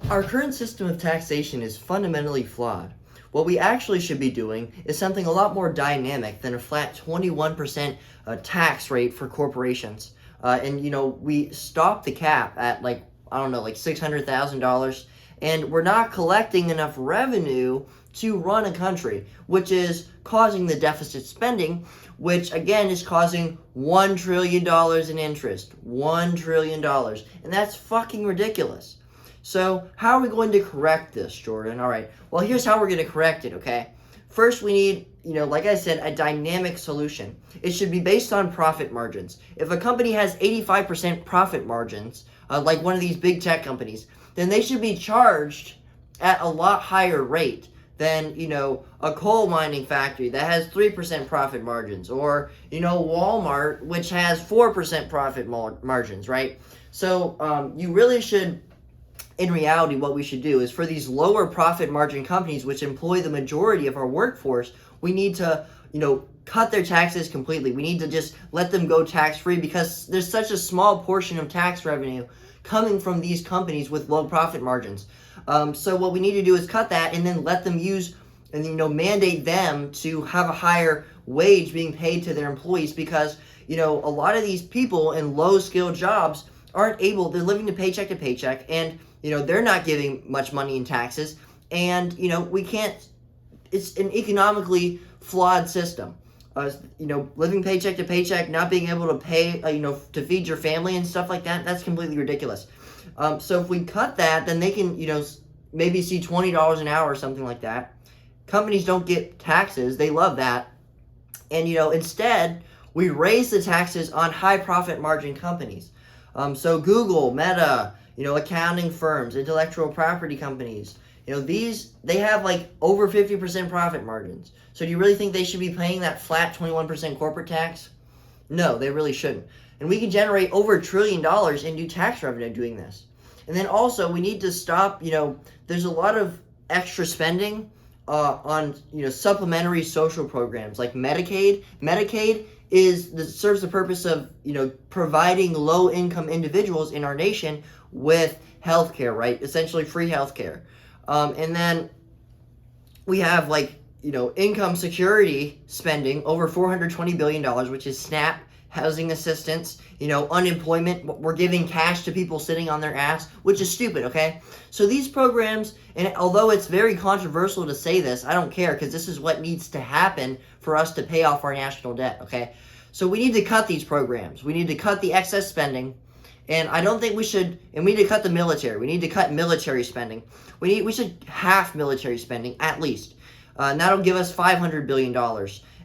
Our current system of taxation is fundamentally flawed. What we actually should be doing is something a lot more dynamic than a flat 21% tax rate for corporations. We stop the cap at like, I don't know, like $600,000, and we're not collecting enough revenue to run a country, which is causing the deficit spending, which again is causing $1 trillion in interest. $1 trillion. And that's fucking ridiculous. So how are we going to correct this, Jordan? All right, well, here's how we're going to correct it, okay? First, we need, like I said, a dynamic solution. It should be based on profit margins. If a company has 85% profit margins, like one of these big tech companies, then they should be charged at a lot higher rate than, a coal mining factory that has 3% profit margins, or, Walmart, which has 4% profit margins, right? So you really should, in reality, what we should do is for these lower profit margin companies, which employ the majority of our workforce, we need to, cut their taxes completely. We need to just let them go tax-free because there's such a small portion of tax revenue coming from these companies with low profit margins. So what we need to do is cut that and then let them use and, mandate them to have a higher wage being paid to their employees because, a lot of these people in low-skilled jobs aren't able, they're living to paycheck, and, they're not giving much money in taxes, and, we can't, it's an economically flawed system. Living paycheck to paycheck, not being able to pay, to feed your family and stuff like that, that's completely ridiculous. So if we cut that, then they can, maybe see $20 an hour or something like that. Companies don't get taxes. They love that. And, instead, we raise the taxes on high profit margin companies. So Google, Meta, accounting firms, intellectual property companies, they have like over 50% profit margins. So do you really think they should be paying that flat 21% corporate tax? No, they really shouldn't. And we can generate over $1 trillion in new tax revenue doing this. And then also we need to stop, there's a lot of extra spending on, supplementary social programs like Medicaid. Medicaid serves the purpose of, providing low-income individuals in our nation with health care, right? Essentially free health care. And then we have income security spending over $420 billion, which is SNAP, housing assistance, unemployment. We're giving cash to people sitting on their ass, which is stupid, okay? So these programs, and although it's very controversial to say this, I don't care because this is what needs to happen for us to pay off our national debt, okay? So we need to cut these programs. We need to cut the excess spending. And I don't think we should, and we need to cut the military. We need to cut military spending. We should half military spending, at least. And that'll give us $500 billion.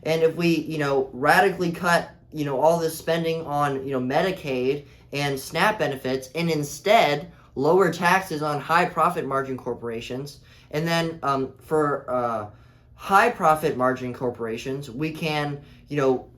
And if we, radically cut, all this spending on, Medicaid and SNAP benefits, and instead lower taxes on high profit margin corporations, and then for high profit margin corporations, we can,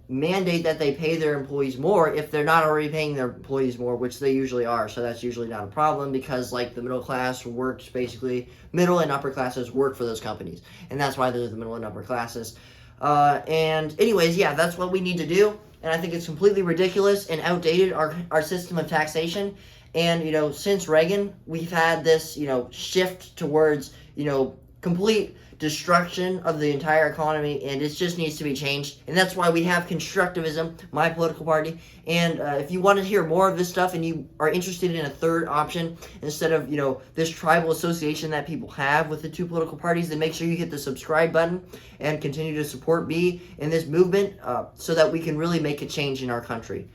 mandate that they pay their employees more if they're not already paying their employees more, which they usually are. So that's usually not a problem because the middle class works basically, middle and upper classes work for those companies. And that's why there's the middle and upper classes. And anyways, yeah, that's what we need to do. And I think it's completely ridiculous and outdated, our system of taxation. And, since Reagan, we've had this, shift towards, complete destruction of the entire economy, and it just needs to be changed. And that's why we have constructivism, my political party. And if you want to hear more of this stuff and you are interested in a third option instead of this tribal association that people have with the two political parties, then make sure you hit the subscribe button and continue to support me in this movement so that we can really make a change in our country.